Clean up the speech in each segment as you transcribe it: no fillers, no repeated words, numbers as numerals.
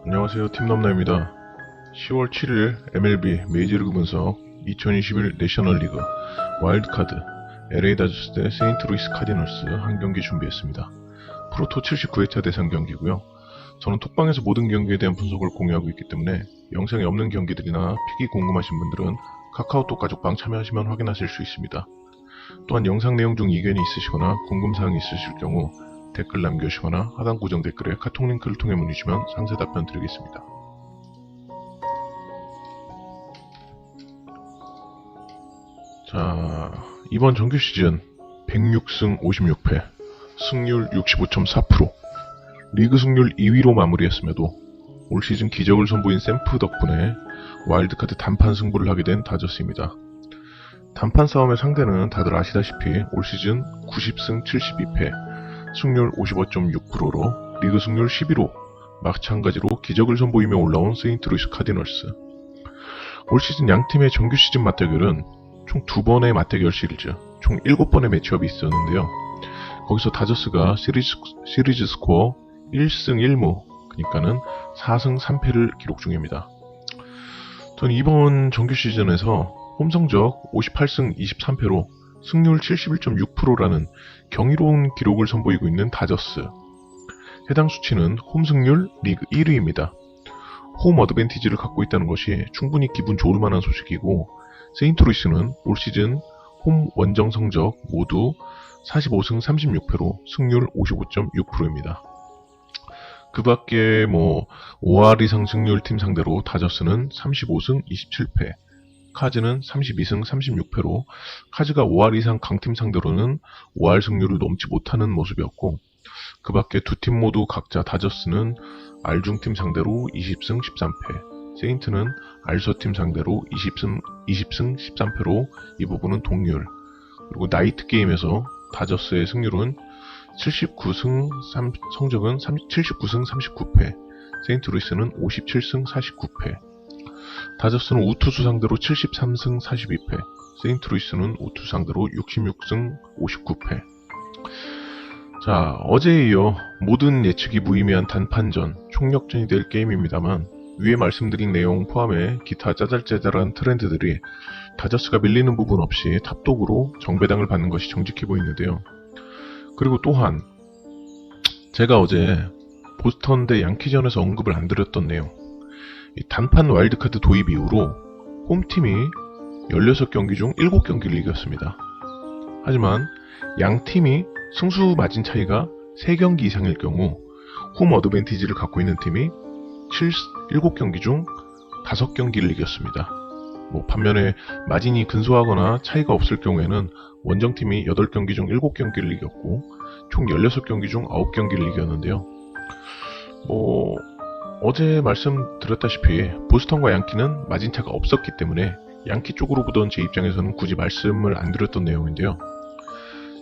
안녕하세요. 팀넘나입니다. 10월 7일 MLB 메이저리그 분석 2021 내셔널리그 와일드카드 LA 다저스 대 세인트루이스 카디널스 한 경기 준비했습니다. 프로토 79회차 대상 경기고요. 저는 톡방에서 모든 경기에 대한 분석을 공유하고 있기 때문에 영상에 없는 경기들이나 픽이 궁금하신 분들은 카카오톡 가족방 참여하시면 확인하실 수 있습니다. 또한 영상 내용 중 이견이 있으시거나 궁금사항이 있으실 경우 댓글 남겨주시거나 하단 고정 댓글에 카톡 링크를 통해 문의 주시면 상세 답변 드리겠습니다. 자, 이번 정규 시즌 106승 56패, 승률 65.4%, 리그 승률 2위로 마무리했음에도 올 시즌 기적을 선보인 샘프 덕분에 와일드카드 단판 승부를 하게 된 다저스입니다. 단판 싸움의 상대는 다들 아시다시피 올 시즌 90승 72패, 승률 55.6%로 리그 승률 11호, 마찬가지로 기적을 선보이며 올라온 세인트루이스 카디널스. 올 시즌 양팀의 정규 시즌 맞대결은 총 2번의 맞대결 시리즈, 총 7번의 매치업이 있었는데요. 거기서 다저스가 시리즈 스코어 1승 1무, 그러니까는 4승 3패를 기록 중입니다. 저는 이번 정규 시즌에서 홈 성적 58승 23패로 승률 71.6%라는 경이로운 기록을 선보이고 있는 다저스. 해당 수치는 홈 승률 리그 1위입니다. 홈 어드밴티지를 갖고 있다는 것이 충분히 기분 좋을 만한 소식이고, 세인트루이스는 올 시즌 홈 원정 성적 모두 45승 36패로 승률 55.6%입니다. 그 밖에 5할 이상 승률 팀 상대로 다저스는 35승 27패, 카즈는 32승 36패로 카즈가 5할 이상 강팀 상대로는 5할 승률을 넘지 못하는 모습이었고, 그 밖에 두 팀 모두 각자 다저스는 R중팀 상대로 20승 13패, 세인트는 R서팀 상대로 20승 13패로 이 부분은 동률. 그리고 나이트 게임에서 다저스의 승률은 79승 39패, 세인트루이스는 57승 49패. 다저스는 우투수 상대로 73승 42패, 세인트루이스는 우투수 상대로 66승 59패. 자, 어제에 이어 모든 예측이 무의미한 단판전, 총력전이 될 게임입니다만, 위에 말씀드린 내용 포함해 기타 짜잘짜잘한 트렌드들이 다저스가 밀리는 부분 없이 탑독으로 정배당을 받는 것이 정직해 보이는데요. 그리고 또한 제가 어제 보스턴 대 양키전에서 언급을 안 드렸던 내용, 이 단판 와일드카드 도입 이후로 홈팀이 16경기 중 7경기를 이겼습니다. 하지만 양팀이 승수 마진 차이가 3경기 이상일 경우 홈 어드밴티지를 갖고 있는 팀이 7경기 중 5경기를 이겼습니다. 반면에 마진이 근소하거나 차이가 없을 경우에는 원정팀이 8경기 중 7경기를 이겼고 총 16경기 중 9경기를 이겼는데요. 어제 말씀드렸다시피 보스턴과 양키는 마진차가 없었기 때문에 양키 쪽으로 보던 제 입장에서는 굳이 말씀을 안 드렸던 내용인데요.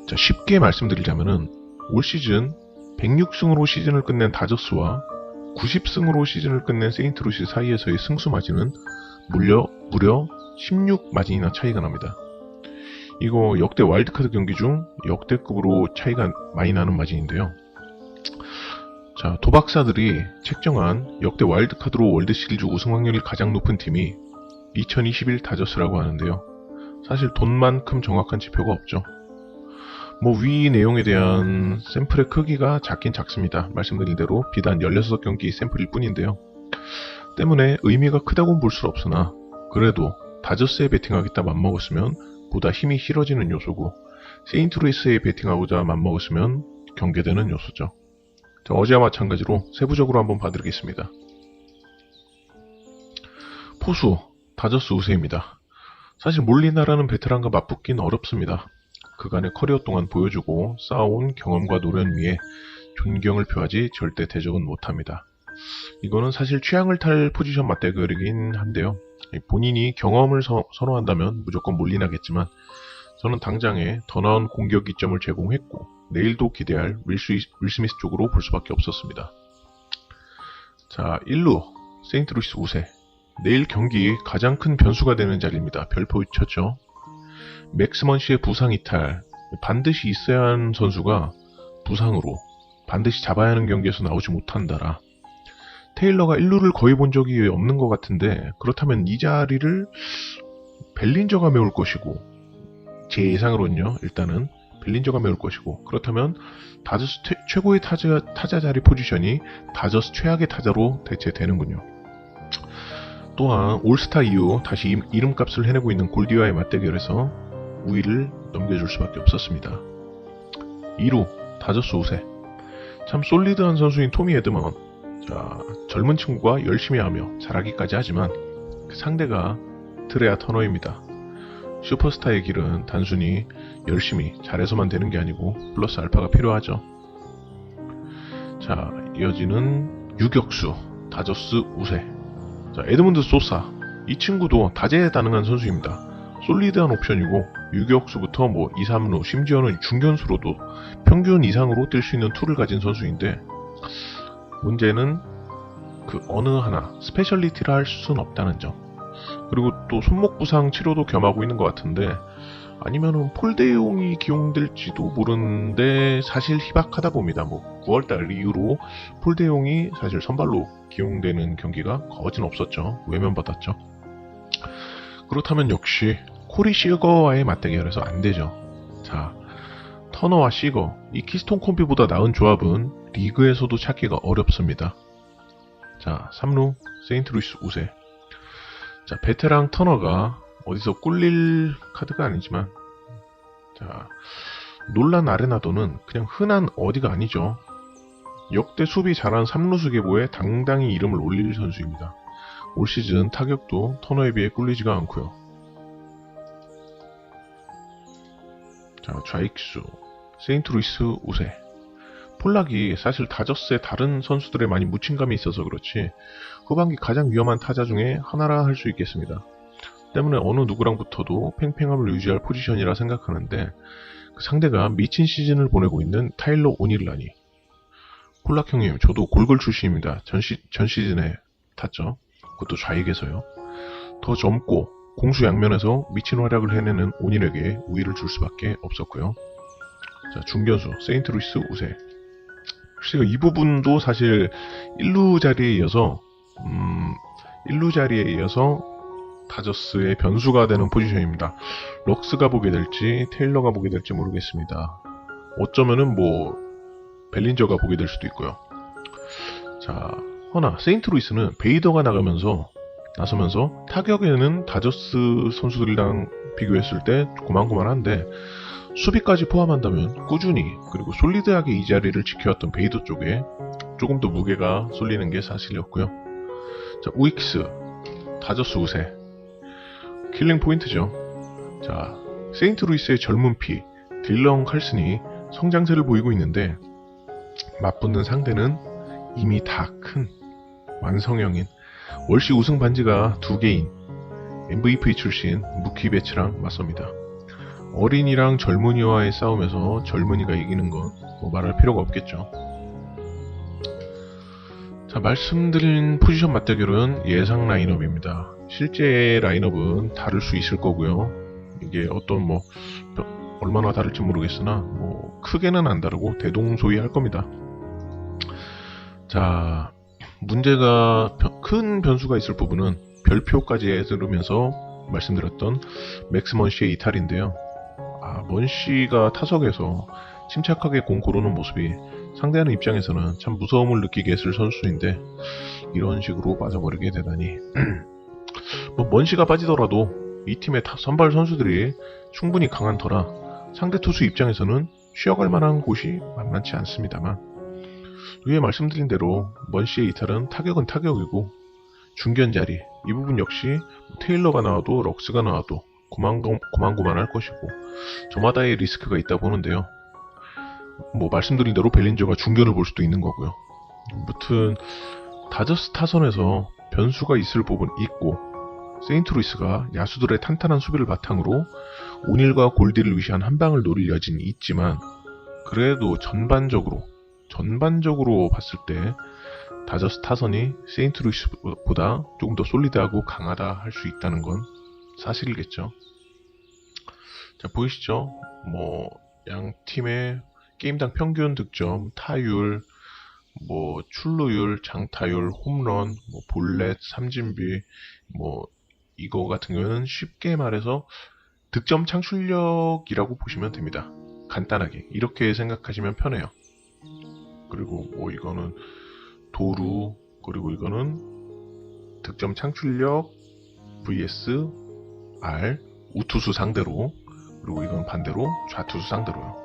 자, 쉽게 말씀드리자면은 올 시즌 106승으로 시즌을 끝낸 다저스와 90승으로 시즌을 끝낸 세인트루이스 사이에서의 승수 마진은 무려 16 마진이나 차이가 납니다. 이거 역대 와일드카드 경기 중 역대급으로 차이가 많이 나는 마진인데요. 자, 도박사들이 책정한 역대 와일드카드로 월드시리즈 우승 확률이 가장 높은 팀이 2021 다저스라고 하는데요. 사실 돈만큼 정확한 지표가 없죠. 위 내용에 대한 샘플의 크기가 작긴 작습니다. 말씀드린 대로 비단 16경기 샘플일 뿐인데요. 때문에 의미가 크다고는 볼 수 없으나 그래도 다저스에 베팅하겠다 맘먹었으면 보다 힘이 실어지는 요소고, 세인트루이스에 베팅하고자 맘먹었으면 경계되는 요소죠. 자, 어제와 마찬가지로 세부적으로 한번 봐드리겠습니다. 포수, 다저스 우세입니다. 사실 몰리나라는 베테랑과 맞붙긴 어렵습니다. 그간의 커리어 동안 보여주고 쌓아온 경험과 노련 위에 존경을 표하지 절대 대적은 못합니다. 이거는 사실 취향을 탈 포지션 맞대결이긴 한데요. 본인이 경험을 선호한다면 무조건 몰리나겠지만, 저는 당장에 더 나은 공격 이점을 제공했고 내일도 기대할 윌 스미스 쪽으로 볼 수밖에 없었습니다. 자, 1루 세인트루이스 우세. 내일 경기 가장 큰 변수가 되는 자리입니다. 별표 쳤죠. 맥스먼 씨의 부상 이탈, 반드시 있어야 하는 선수가 부상으로 반드시 잡아야 하는 경기에서 나오지 못한다라 테일러가 1루를 거의 본 적이 없는 것 같은데, 그렇다면 이 자리를 벨린저가 메울 것이고, 제 예상으로는요, 일단은 벨린저가 메울 것이고, 그렇다면 다저스 최고의 타자 자리 포지션이 다저스 최악의 타자로 대체되는군요. 또한 올스타 이후 다시 이름값을 해내고 있는 골디와의 맞대결에서 우위를 넘겨줄 수밖에 없었습니다. 2루 다저스 우세. 참 솔리드한 선수인 토미 에드먼. 자, 젊은 친구가 열심히 하며 잘하기까지 하지만 그 상대가 트레아 터너입니다. 슈퍼스타의 길은 단순히 열심히 잘해서만 되는 게 아니고 플러스 알파가 필요하죠. 자, 이어지는 유격수 다저스 우세. 자, 에드문드 소사. 이 친구도 다재다능한 선수입니다. 솔리드한 옵션이고 유격수부터 2, 3루 심지어는 중견수로도 평균 이상으로 뛸 수 있는 툴을 가진 선수인데, 문제는 그 어느 하나 스페셜리티를 할 수는 없다는 점. 그리고 또 손목 부상 치료도 겸하고 있는 것 같은데, 아니면은 폴대용이 기용될지도 모르는데 사실 희박하다 봅니다. 9월달 이후로 폴대용이 사실 선발로 기용되는 경기가 거진 없었죠. 외면받았죠. 그렇다면 역시 코리 시거와의 맞대결에서 안 되죠. 자, 터너와 시거, 이 키스톤 콤비보다 나은 조합은 리그에서도 찾기가 어렵습니다. 자, 3루 세인트루이스 우세. 자, 베테랑 터너가 어디서 꿀릴 카드가 아니지만, 자, 놀란 아레나도는 그냥 흔한 어디가 아니죠. 역대 수비 잘한 3루수 계보에 당당히 이름을 올릴 선수입니다. 올 시즌 타격도 터너에 비해 꿀리지가 않고요. 자, 좌익수 세인트루이스 우세. 폴락이 사실 다저스의 다른 선수들에 많이 묻힌 감이 있어서 그렇지 후반기 가장 위험한 타자 중에 하나라 할 수 있겠습니다. 때문에 어느 누구랑 붙어도 팽팽함을 유지할 포지션이라 생각하는데, 그 상대가 미친 시즌을 보내고 있는 타일러 오닐라니. 폴락 형님, 저도 골걸 출신입니다. 전 시즌에 탔죠. 그것도 좌익에서요. 더 젊고 공수 양면에서 미친 활약을 해내는 오닐에게 우위를 줄 수밖에 없었고요. 자, 중견수 세인트루이스 우세. 글쎄요, 이 부분도 사실 1루 자리에 이어서 다저스의 변수가 되는 포지션입니다. 럭스가 보게 될지 테일러가 보게 될지 모르겠습니다. 어쩌면은 벨린저가 보게 될 수도 있고요. 자, 허나 세인트루이스는 베이더가 나서면서 타격에는 다저스 선수들이랑 비교했을 때 고만고만한데, 수비까지 포함한다면 꾸준히 그리고 솔리드하게 이 자리를 지켜왔던 베이더 쪽에 조금 더 무게가 쏠리는 게 사실이었고요. 자, 우익스 다저스 우세. 킬링 포인트죠. 자, 세인트루이스의 젊은 피 딜런 칼슨이 성장세를 보이고 있는데, 맞붙는 상대는 이미 다 큰 완성형인 월시 우승 반지가 2개인 MVP 출신 무키 베츠랑 맞섭니다. 어린이랑 젊은이와의 싸움에서 젊은이가 이기는 건 말할 필요가 없겠죠. 자, 말씀드린 포지션 맞대결은 예상 라인업입니다. 실제 라인업은 다를 수 있을 거고요. 이게 어떤 얼마나 다를지 모르겠으나 크게는 안 다르고 대동소이할 겁니다. 자, 문제가 큰 변수가 있을 부분은 별표까지 들으면서 말씀드렸던 맥스 먼시의 이탈인데요. 먼시가 타석에서 침착하게 공 고르는 모습이 상대하는 입장에서는 참 무서움을 느끼게 했을 선수인데, 이런 식으로 빠져버리게 되다니. 먼시가 빠지더라도 이 팀의 선발 선수들이 충분히 강한 터라 상대 투수 입장에서는 쉬어갈 만한 곳이 만만치 않습니다만, 위에 말씀드린 대로 먼시의 이탈은 타격은 타격이고, 중견 자리 이 부분 역시 테일러가 나와도 럭스가 나와도 고만고만할 것이고 저마다의 리스크가 있다 보는데요. 말씀드린 대로 벨린저가 중견을 볼 수도 있는 거고요. 아무튼 다저스 타선에서 변수가 있을 부분 있고, 세인트루이스가 야수들의 탄탄한 수비를 바탕으로 오닐과 골디를 위시한 한 방을 노릴 여진이 있지만, 그래도 전반적으로 봤을 때 다저스 타선이 세인트루이스보다 조금 더 솔리드하고 강하다 할 수 있다는 건 사실이겠죠. 자, 보이시죠? 양 팀의 게임당 평균 득점, 타율, 뭐 출루율, 장타율, 홈런, 뭐 볼넷, 삼진비, 뭐 이거 같은 경우는 쉽게 말해서 득점 창출력이라고 보시면 됩니다. 간단하게 이렇게 생각하시면 편해요. 그리고 뭐 이거는 도루, 그리고 이거는 득점 창출력 vs R 우투수 상대로, 그리고 이건 반대로 좌투수 상대로요.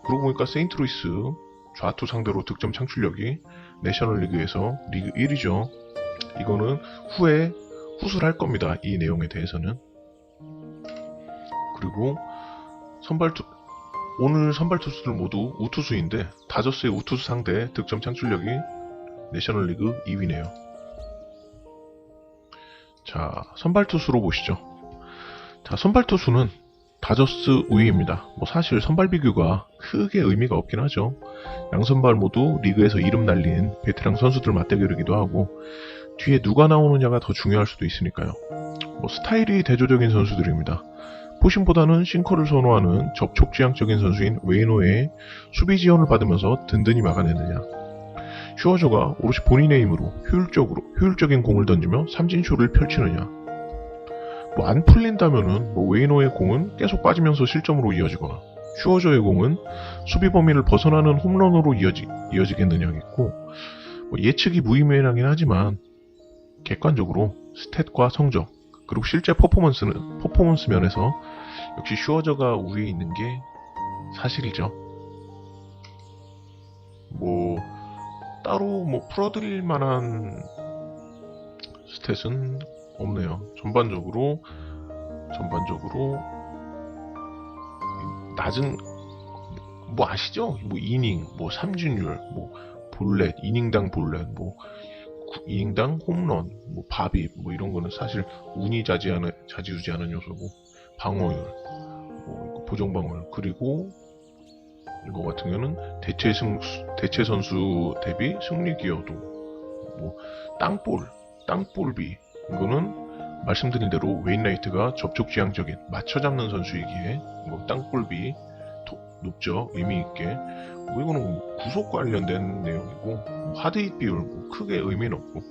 그러고 보니까 세인트루이스 좌투 상대로 득점 창출력이 내셔널리그에서 리그 1위죠. 이거는 후에 후술할 겁니다. 이 내용에 대해서는. 그리고 오늘 선발 투수들 모두 우투수인데 다저스의 우투수 상대 득점 창출력이 내셔널리그 2위네요. 자, 선발 투수로 보시죠. 자, 선발 투수는 다저스 우위입니다. 뭐 사실 선발 비교가 크게 의미가 없긴 하죠. 양 선발 모두 리그에서 이름 날린 베테랑 선수들 맞대결이기도 하고 뒤에 누가 나오느냐가 더 중요할 수도 있으니까요. 뭐 스타일이 대조적인 선수들입니다. 포심보다는 싱커를 선호하는 접촉지향적인 선수인 웨이노의 수비 지원을 받으면서 든든히 막아내느냐, 슈어저가 오롯이 본인의 힘으로 효율적인 공을 던지며 삼진쇼를 펼치느냐. 뭐 안 풀린다면은 뭐 웨이노의 공은 계속 빠지면서 실점으로 이어지거나 슈어저의 공은 수비 범위를 벗어나는 홈런으로 이어지겠느냐겠고, 뭐 예측이 무의미하긴 하지만 객관적으로 스탯과 성적 그리고 실제 퍼포먼스 면에서 역시 슈어저가 우위에 있는 게 사실이죠. 뭐 따로 뭐 풀어드릴 만한 스탯은 없네요. 전반적으로 낮은, 뭐 아시죠? 뭐 이닝, 뭐 삼진율, 뭐 볼넷, 이닝당 볼넷, 뭐 이닝당 홈런, 뭐 바빗, 뭐 이런 거는 사실 운이 좌지우지하는 요소고, 방어율, 뭐 보정 방어율, 그리고 이거 같은 경우는 대체 선수 대비 승리 기여도, 뭐 땅볼비, 이거는 말씀드린 대로 웨인라이트가 접촉지향적인 맞춰 잡는 선수이기에 뭐 땅볼비 높죠, 의미 있게. 뭐 이거는 구속 관련된 내용이고, 하드힛 비율 뭐 크게 의미는 없고,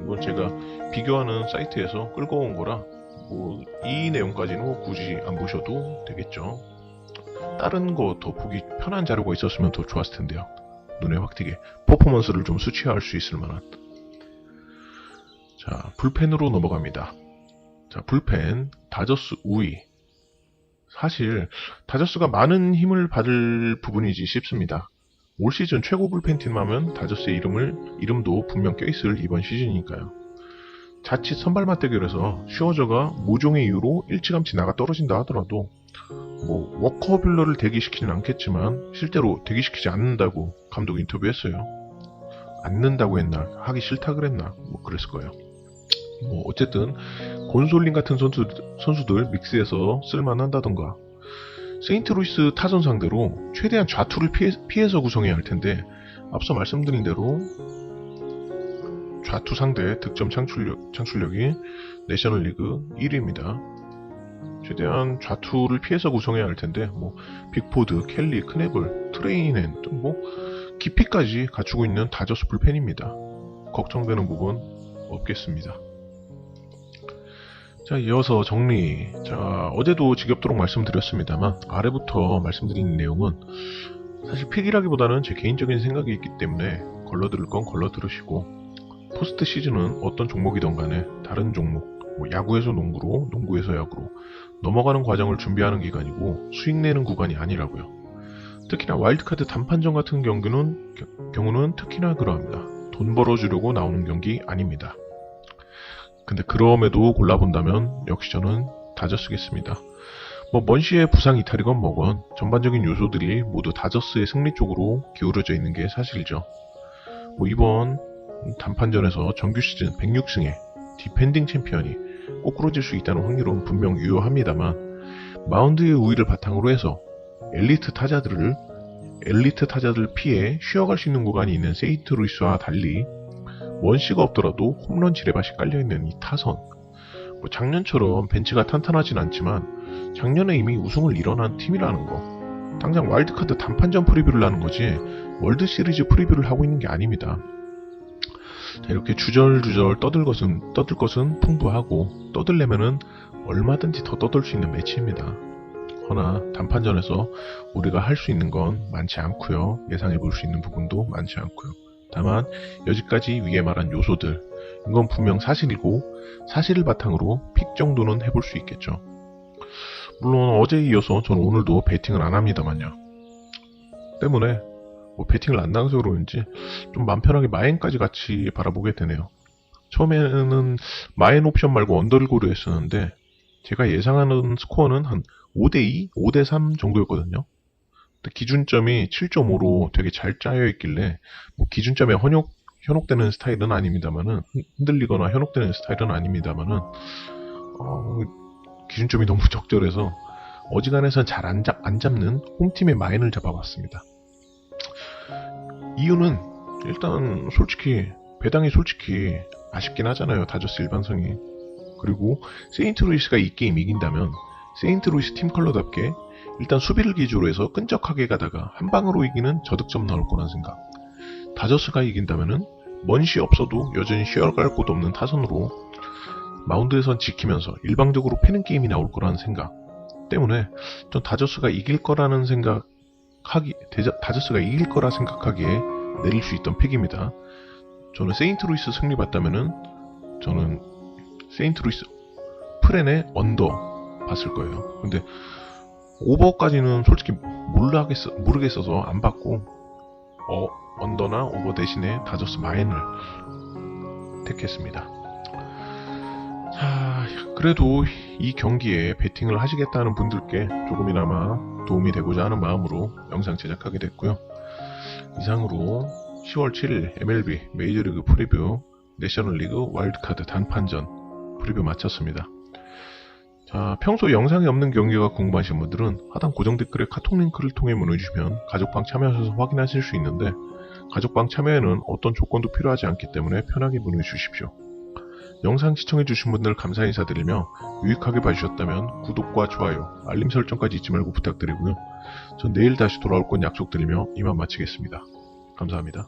이건 제가 비교하는 사이트에서 끌고 온 거라 뭐 이 내용까지는 뭐 굳이 안 보셔도 되겠죠. 다른 거 더 보기 편한 자료가 있었으면 더 좋았을 텐데요. 눈에 확 띄게 퍼포먼스를 좀 수치화할 수 있을 만한. 자, 불펜으로 넘어갑니다. 자, 불펜 다저스 우위. 사실 다저스가 많은 힘을 받을 부분이지 싶습니다. 올 시즌 최고 불펜팀 하면 다저스의 이름도 분명 껴있을 이번 시즌이니까요. 자칫 선발 맞대결에서 슈어저가 모종의 이유로 일찌감치 나가 떨어진다 하더라도 뭐 워커빌러를 대기시키진 않겠지만 실제로 대기시키지 않는다고 감독 인터뷰했어요. 않는다고 했나, 하기 싫다 그랬나, 뭐 그랬을 거예요. 뭐 어쨌든 곤솔린 같은 선수들 믹스해서 쓸만한다던가, 세인트루이스 타선 상대로 최대한 좌투를 피해서 구성해야 할 텐데, 앞서 말씀드린 대로 좌투 상대 득점 창출력이 내셔널리그 1위입니다. 최대한 좌투를 피해서 구성해야 할 텐데, 뭐 빅포드, 켈리, 크네블, 트레이넨 등 뭐 깊이까지 갖추고 있는 다저스 불펜입니다. 걱정되는 부분 없겠습니다. 자, 이어서 정리. 자, 어제도 지겹도록 말씀드렸습니다만 아래부터 말씀드리는 내용은 사실 픽이라기보다는 제 개인적인 생각이 있기 때문에 걸러들을 건 걸러 들으시고, 포스트 시즌은 어떤 종목이든 간에 다른 종목, 뭐 야구에서 농구로, 농구에서 야구로 넘어가는 과정을 준비하는 기간이고 수익 내는 구간이 아니라고요. 특히나 와일드카드 단판전 같은 경우는 특히나 그러합니다. 돈 벌어주려고 나오는 경기 아닙니다. 근데 그럼에도 골라본다면 역시 저는 다저스겠습니다. 뭐 먼시의 부상 이탈이건 뭐건 전반적인 요소들이 모두 다저스의 승리 쪽으로 기울어져 있는 게 사실이죠. 뭐 이번 단판전에서 정규 시즌 106승에 디펜딩 챔피언이 꼬꾸러질 수 있다는 확률은 분명 유효합니다만, 마운드의 우위를 바탕으로 해서 엘리트 타자들 피해 쉬어갈 수 있는 구간이 있는 세인트루이스와 달리 원시가 없더라도 홈런 지뢰밭이 깔려있는 이 타선, 뭐 작년처럼 벤치가 탄탄하진 않지만 작년에 이미 우승을 이뤄낸 팀이라는 거, 당장 와일드카드 단판전 프리뷰를 하는 거지 월드 시리즈 프리뷰를 하고 있는 게 아닙니다. 자, 이렇게 주절주절 떠들 것은 풍부하고 떠들려면은 얼마든지 더 떠들 수 있는 매치입니다. 허나 단판전에서 우리가 할 수 있는 건 많지 않고요. 예상해 볼 수 있는 부분도 많지 않고요. 다만 여기까지 위에 말한 요소들, 이건 분명 사실이고 사실을 바탕으로 픽 정도는 해볼 수 있겠죠. 물론 어제에 이어서 저는 오늘도 배팅을 안 합니다만요. 때문에 배팅을 안 나가서 그런지 좀 맘 편하게 마엔까지 같이 바라보게 되네요. 처음에는 마엔 옵션 말고 언더를 고려했었는데 제가 예상하는 스코어는 한 5대2, 5대3 정도였거든요. 기준점이 7.5로 되게 잘 짜여 있길래 기준점에 현혹되는 스타일은 아닙니다만은, 흔들리거나 현혹되는 스타일은 아닙니다만은 기준점이 너무 적절해서 어지간해서 잘 안 잡는 홈팀의 마인을 잡아봤습니다. 이유는 일단 배당이 솔직히 아쉽긴 하잖아요. 다저스 일반성이. 그리고 세인트루이스가 이 게임 이긴다면 세인트루이스 팀 컬러답게 일단 수비를 기조로 해서 끈적하게 가다가 한 방으로 이기는 저득점 나올 거란 생각. 다저스가 이긴다면은 먼시 없어도 여전히 쉬어갈 곳 없는 타선으로 마운드에선 지키면서 일방적으로 패는 게임이 나올 거라는 생각 때문에 전 다저스가 이길 거라 생각하기에 내릴 수 있던 픽입니다. 저는 세인트루이스 승리 봤다면은 저는 세인트루이스 프렌의 언더 봤을 거예요. 근데 오버까지는 솔직히 모르겠어서 안 봤고 언더나 오버 대신에 다저스 마인을 택했습니다. 자, 그래도 이 경기에 배팅을 하시겠다는 분들께 조금이나마 도움이 되고자 하는 마음으로 영상 제작하게 됐고요. 이상으로 10월 7일 MLB 메이저리그 프리뷰 내셔널리그 와일드카드 단판전 프리뷰 마쳤습니다. 자, 평소 영상이 없는 경기가 궁금하신 분들은 하단 고정 댓글에 카톡 링크를 통해 문의주시면 가족방 참여하셔서 확인하실 수 있는데, 가족방 참여에는 어떤 조건도 필요하지 않기 때문에 편하게 문의 주십시오. 영상 시청해주신 분들 감사 인사드리며 유익하게 봐주셨다면 구독과 좋아요, 알림 설정까지 잊지 말고 부탁드리고요. 전 내일 다시 돌아올 건 약속드리며 이만 마치겠습니다. 감사합니다.